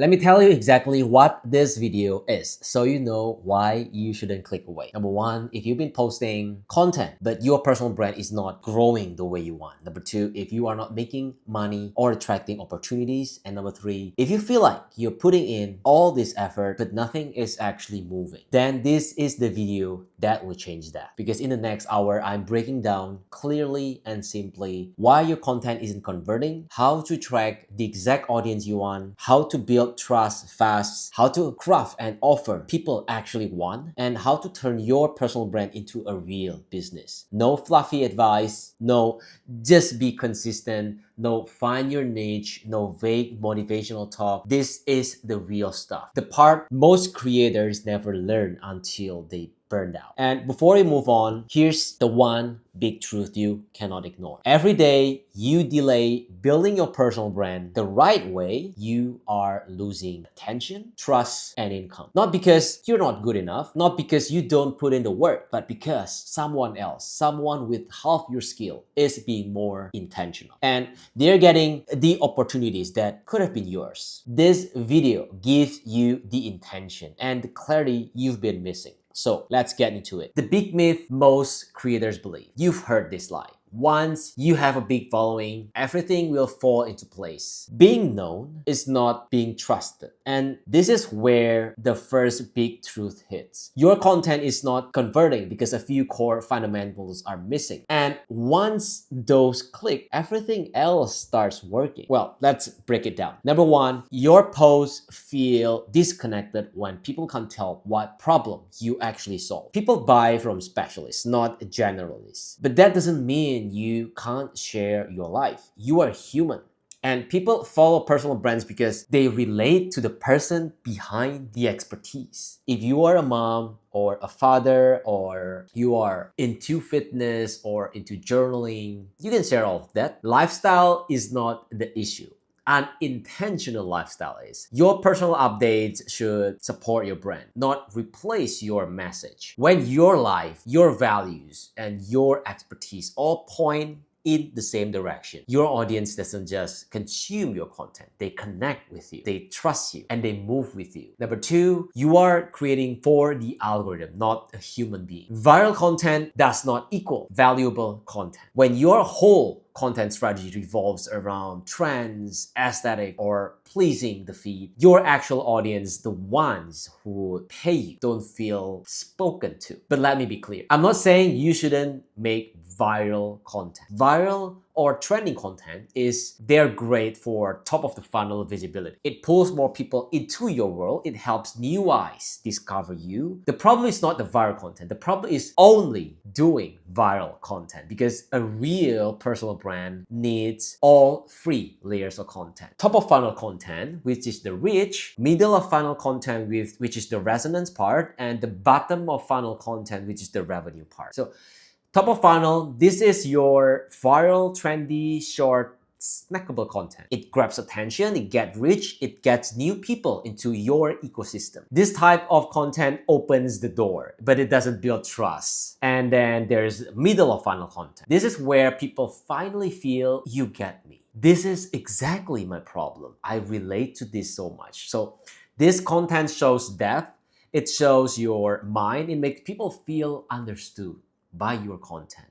Let me tell you exactly what this video is so you know why you shouldn't click away. Number one, if you've been posting content but your personal brand is not growing the way you want. Number two, if you are not making money or attracting opportunities. And number three, if you feel like you're putting in all this effort but nothing is actually moving, then this is the video that will change that. Because in the next hour, I'm breaking down clearly and simply why your content isn't converting, how to track the exact audience you want, how to build trust fast, how to craft an offer people actually want, and how to turn your personal brand into a real business. No fluffy advice, no just be consistent, no find your niche, no vague motivational talk. This is the real stuff. The part most creators never learn until they burned out. And before we move on, here's the one big truth you cannot ignore. Every day you delay building your personal brand the right way, you are losing attention, trust, and income. Not because you're not good enough, not because you don't put in the work, but because someone else, someone with half your skill is being more intentional. And they're getting the opportunities that could have been yours. This video gives you the intention and the clarity you've been missing. So let's get into it. The big myth most creators believe. You've heard this lie. Once you have a big following, everything will fall into place. Being known is not being trusted. And this is where the first big truth hits. Your content is not converting because a few core fundamentals are missing. And once those click, everything else starts working. Well, let's break it down. Number one, your posts feel disconnected when people can't tell what problem you actually solve. People buy from specialists, not generalists. But that doesn't mean you can't share your life. You are human. And people follow personal brands because they relate to the person behind the expertise. If you are a mom or a father, or you are into fitness or into journaling, you can share all of that. Lifestyle is not the issue. An intentional lifestyle is. Your personal updates should support your brand, not replace your message. When your life, your values, and your expertise all point in the same direction, your audience doesn't just consume your content, they connect with you, they trust you, and they move with you. Number two, you are creating for the algorithm, not a human being. Viral content does not equal valuable content. When your whole content strategy revolves around trends, aesthetic, or pleasing the feed, your actual audience, the ones who pay you, don't feel spoken to. But let me be clear. I'm not saying you shouldn't make viral content. Viral or trending content they're great for top of the funnel visibility. It pulls more people into your world. It helps new eyes discover you. The problem is not the viral content. The problem is only doing viral content, because a real personal brand needs all three layers of content. Top of funnel content, which is the reach, middle of funnel content, which is the resonance part, and the bottom of funnel content, which is the revenue part. So top of funnel, this is your viral, trendy, short, snackable content. It grabs attention, it gets rich, it gets new people into your ecosystem. This type of content opens the door, but it doesn't build trust. And then there's middle of funnel content. This is where people finally feel you get me. This is exactly my problem. I relate to this so much. So this content shows depth, it shows your mind, it makes people feel understood by your content.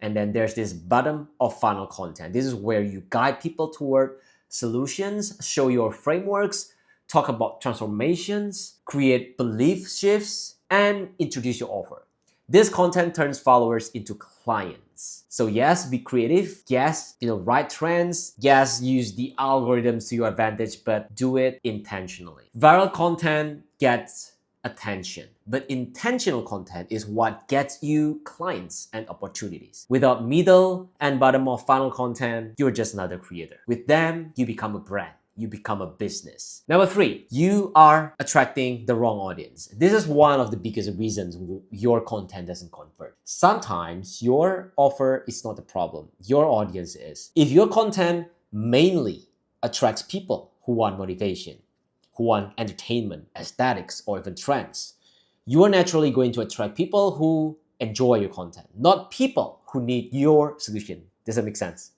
And then there's this bottom of funnel content. This is where you guide people toward solutions, show your frameworks, talk about transformations, create belief shifts, and introduce your offer. This content turns followers into clients. So yes, be creative. Yes, write trends. Yes, use the algorithms to your advantage, but do it intentionally. Viral content gets attention, but intentional content is what gets you clients and opportunities. Without middle and bottom of funnel content, you're just another creator. With them, you become a brand. You become a business. Number three, you are attracting the wrong audience. This is one of the biggest reasons your content doesn't convert. Sometimes your offer is not the problem. Your audience is. If your content mainly attracts people who want motivation, who want entertainment, aesthetics, or even trends, you are naturally going to attract people who enjoy your content, not people who need your solution. Does that make sense?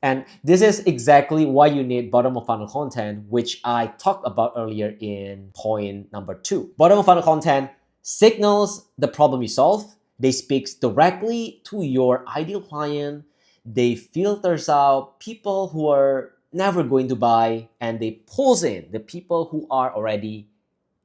And this is exactly why you need bottom of funnel content, which I talked about earlier in point number 2. Bottom of funnel content signals the problem you solve. They speak directly to your ideal client. They filters out people who are never going to buy, and they pulls in the people who are already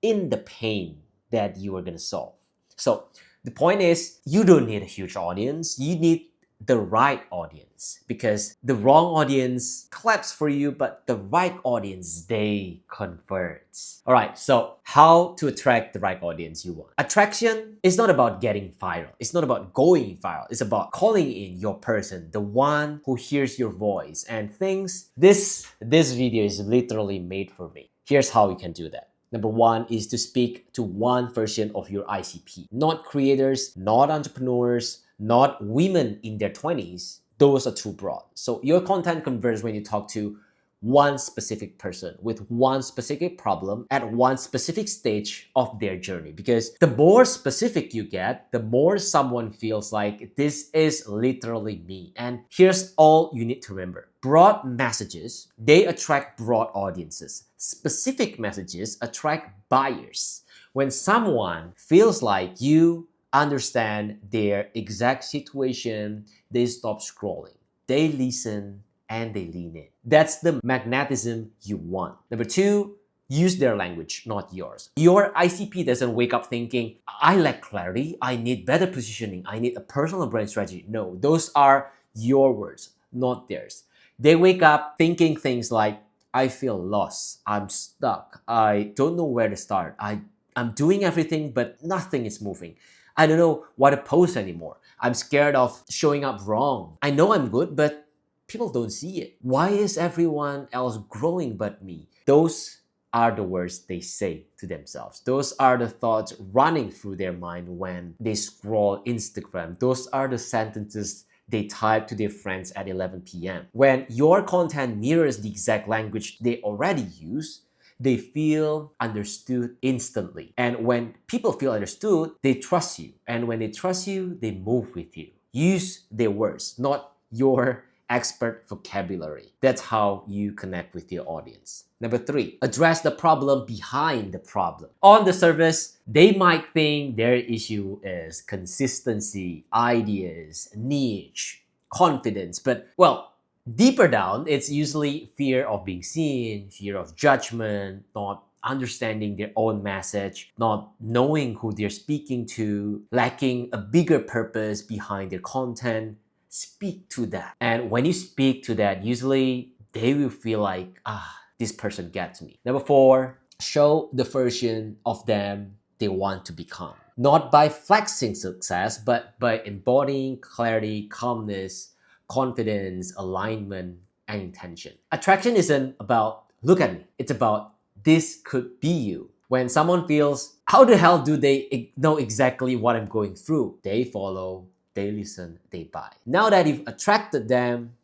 in the pain that you are going to solve. So the point is, you don't need a huge audience. You need the right audience, because the wrong audience claps for you, but the right audience, they convert. All right, so how to attract the right audience you want? Attraction is not about getting viral. It's not about going viral. It's about calling in your person, the one who hears your voice and thinks this video is literally made for me. Here's how you can do that. Number 1 is to speak to one version of your ICP, not creators, not entrepreneurs, not women in their 20s. Those are too broad. So your content converts when you talk to one specific person with one specific problem at one specific stage of their journey. Because the more specific you get, the more someone feels like this is literally me. And here's all you need to remember. Broad messages, they attract broad audiences. Specific messages attract buyers. When someone feels like you understand their exact situation, they stop scrolling. They listen and they lean in. That's the magnetism you want. Number 2, use their language, not yours. Your ICP doesn't wake up thinking, I lack clarity, I need better positioning, I need a personal brand strategy. No, those are your words, not theirs. They wake up thinking things like, I feel lost, I'm stuck, I don't know where to start, I'm doing everything but nothing is moving. I don't know what to post anymore. I'm scared of showing up wrong. I know I'm good, but people don't see it. Why is everyone else growing but me? Those are the words they say to themselves. Those are the thoughts running through their mind when they scroll Instagram. Those are the sentences they type to their friends at 11 p.m. When your content mirrors the exact language they already use, they feel understood instantly. And when people feel understood, they trust you. And when they trust you, they move with you. Use their words, not your expert vocabulary. That's how you connect with your audience. Number 3, address the problem behind the problem. On the surface, they might think their issue is consistency, ideas, niche, confidence, but well, deeper down, it's usually fear of being seen, fear of judgment, not understanding their own message, not knowing who they're speaking to, lacking a bigger purpose behind their content. Speak to that. And when you speak to that, usually they will feel like, this person gets me. Number 4, show the version of them they want to become. Not by flexing success, but by embodying clarity, calmness, confidence, alignment, and intention. Attraction isn't about, look at me. It's about, this could be you. When someone feels, how the hell do they know exactly what I'm going through? They follow, they listen, they buy. Now that you've attracted them,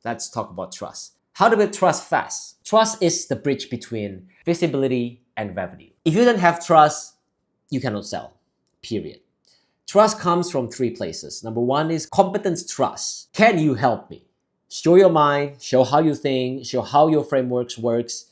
let's talk about trust. How to build trust fast? Trust is the bridge between visibility and revenue. If you don't have trust, you cannot sell, period. Trust comes from 3 places. Number 1 is competence trust. Can you help me? Show your mind, show how you think, show how your frameworks works,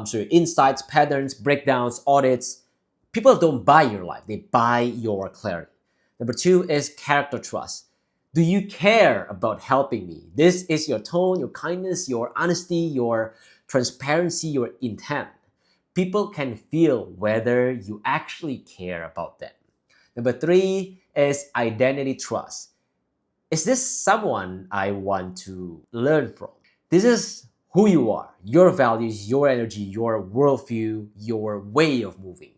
show your insights, patterns, breakdowns, audits. People don't buy your life, they buy your clarity. Number 2 is character trust. Do you care about helping me? This is your tone, your kindness, your honesty, your transparency, your intent. People can feel whether you actually care about them. Number 3 is identity trust. Is this someone I want to learn from? This is who you are, your values, your energy, your worldview, your way of moving.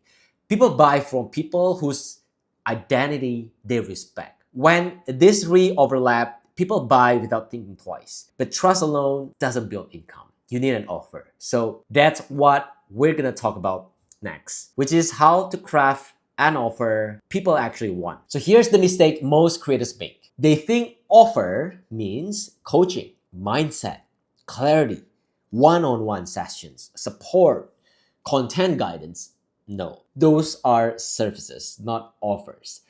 People buy from people whose identity they respect. When these 3 overlap, people buy without thinking twice. But trust alone doesn't build income. You need an offer. So that's what we're gonna talk about next, which is how to craft an offer people actually want. So here's the mistake most creators make. They think offer means coaching, mindset, clarity, one-on-one sessions, support, content guidance. No, those are services, not offers.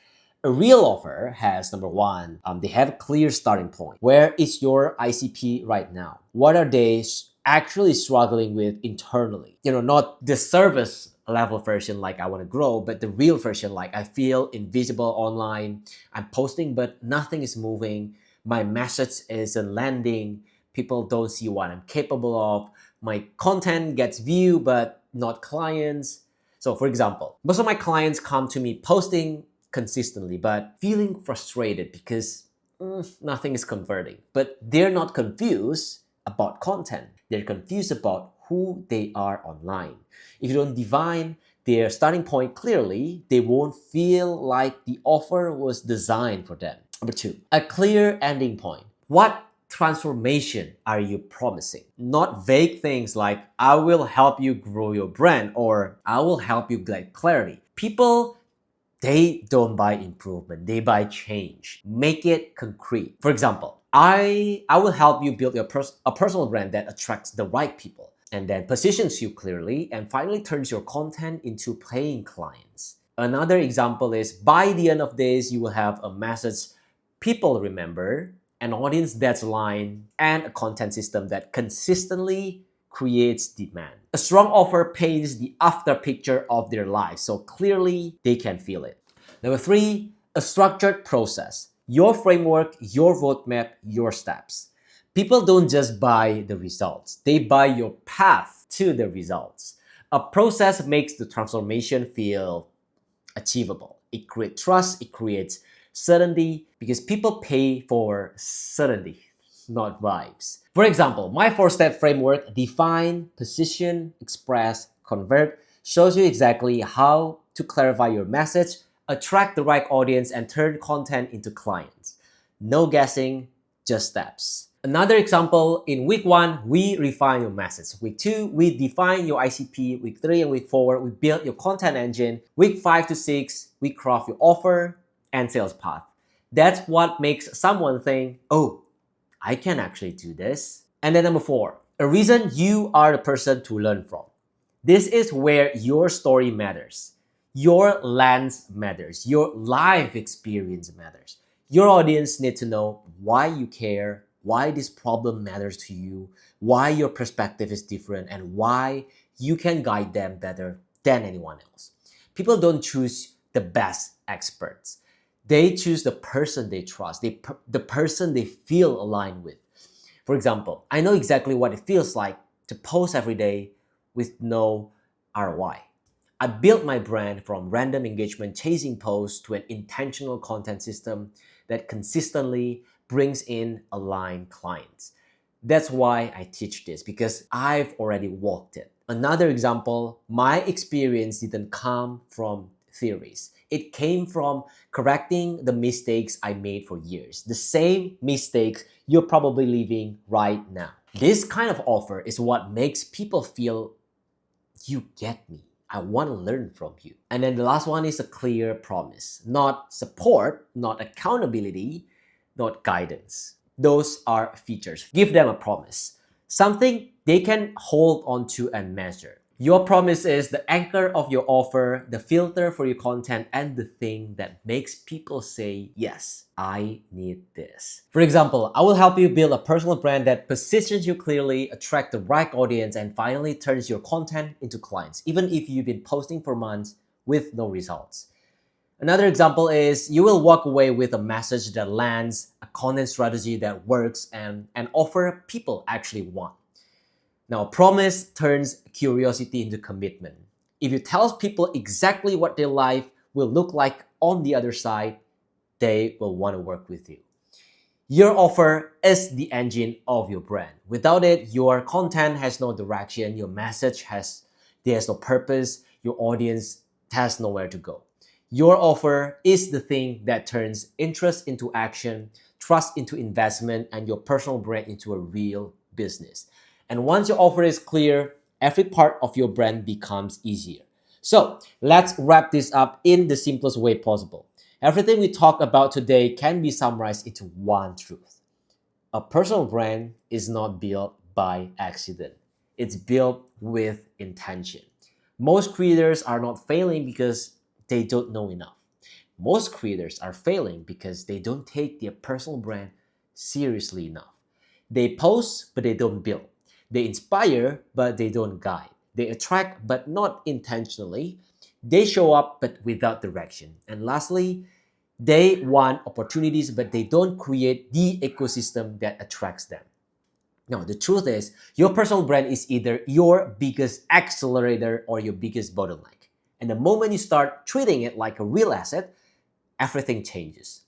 A real offer has, number one, they have a clear starting point. Where is your ICP right now? What are they actually struggling with internally? Not the service level version like I want to grow, but the real version like I feel invisible online. I'm posting, but nothing is moving. My message isn't landing. People don't see what I'm capable of. My content gets viewed, but not clients. So for example, most of my clients come to me posting consistently, but feeling frustrated because nothing is converting. But they're not confused about content. They're confused about who they are online. If you don't define their starting point clearly, they won't feel like the offer was designed for them. Number two, a clear ending point. What transformation are you promising? Not vague things like, I will help you grow your brand or I will help you get clarity. People, they don't buy improvement, they buy change. Make it concrete. For example, I will help you build a personal brand that attracts the right people and then positions you clearly and finally turns your content into paying clients. Another example is, by the end of this, you will have a message people remember, an audience that's aligned, and a content system that consistently creates demand. A strong offer paints the after picture of their life so clearly they can feel it. Number three, a structured process. Your framework, your roadmap, your steps. People don't just buy the results, they buy your path to the results. A process makes the transformation feel achievable. It creates trust, it creates certainty, because people pay for certainty, not vibes. For example, my 4-step framework, define, position, express, convert, shows you exactly how to clarify your message, attract the right audience, and turn content into clients. No guessing, just steps. Another example, in week 1, we refine your message. Week 2, we define your ICP. Week 3 and week 4, we build your content engine. Week 5 to 6, we craft your offer and sales path. That's what makes someone think, oh, I can actually do this. And then number 4, a reason you are the person to learn from. This is where your story matters. Your lens matters. Your life experience matters. Your audience needs to know why you care, why this problem matters to you, why your perspective is different, and why you can guide them better than anyone else. People don't choose the best experts. They choose the person they trust, the person they feel aligned with. For example, I know exactly what it feels like to post every day with no ROI. I built my brand from random engagement chasing posts to an intentional content system that consistently brings in aligned clients. That's why I teach this, because I've already walked it. Another example, my experience didn't come from theories. It came from correcting the mistakes I made for years. The same mistakes you're probably living right now. This kind of offer is what makes people feel, you get me. I want to learn from you. And then the last one is a clear promise. Not support, not accountability, not guidance. Those are features. Give them a promise. Something they can hold on to and measure. Your promise is the anchor of your offer, the filter for your content, and the thing that makes people say, yes, I need this. For example, I will help you build a personal brand that positions you clearly, attract the right audience, and finally turns your content into clients, even if you've been posting for months with no results. Another example is, you will walk away with a message that lands, a content strategy that works, and an offer people actually want. Now, promise turns curiosity into commitment. If you tell people exactly what their life will look like on the other side, they will want to work with you. Your offer is the engine of your brand. Without it, your content has no direction, your message there's no purpose, your audience has nowhere to go. Your offer is the thing that turns interest into action, trust into investment, and your personal brand into a real business. And once your offer is clear, every part of your brand becomes easier. So let's wrap this up in the simplest way possible. Everything we talked about today can be summarized into one truth. A personal brand is not built by accident. It's built with intention. Most creators are not failing because they don't know enough. most creators are failing because they don't take their personal brand seriously enough. They post, but they don't build. They inspire, but they don't guide. They attract, but not intentionally. They show up, but without direction. And lastly, they want opportunities, but they don't create the ecosystem that attracts them. Now, the truth is, your personal brand is either your biggest accelerator or your biggest bottleneck. And the moment you start treating it like a real asset, everything changes.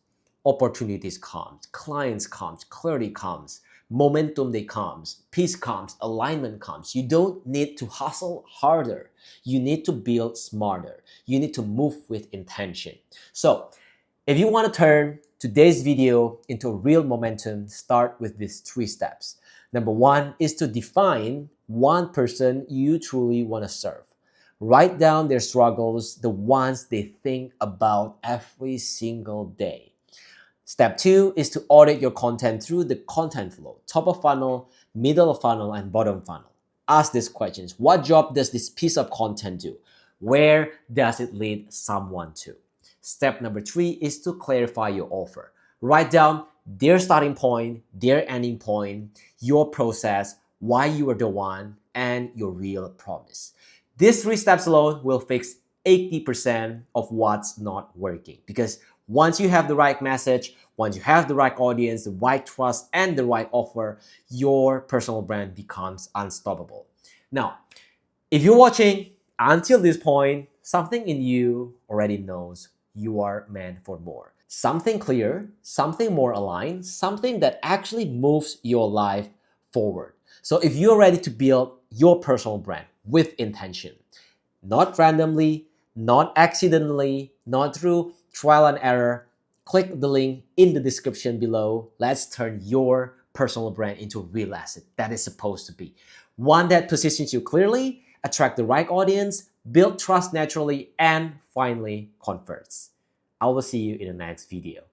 Opportunities comes, clients comes, clarity comes, momentum they comes, peace comes, alignment comes. You don't need to hustle harder. You need to build smarter. You need to move with intention. So, if you want to turn today's video into real momentum, start with these 3 steps. Number 1 is to define one person you truly want to serve. Write down their struggles, the ones they think about every single day. Step 2 is to audit your content through the content flow, top of funnel, middle of funnel, and bottom funnel. Ask these questions. What job does this piece of content do? Where does it lead someone to? Step number 3 is to clarify your offer. Write down their starting point, their ending point, your process, why you are the one, and your real promise. These 3 steps alone will fix 80% of what's not working. Because once you have the right message, once you have the right audience, the right trust, and the right offer, your personal brand becomes unstoppable. Now, if you're watching until this point, something in you already knows you are meant for more. Something clear, something more aligned, something that actually moves your life forward. So if you're ready to build your personal brand with intention, not randomly, not accidentally, not through trial and error, click the link in the description below. Let's turn your personal brand into a real asset that is supposed to be. One that positions you clearly, attract the right audience, build trust naturally, and finally converts. I will see you in the next video.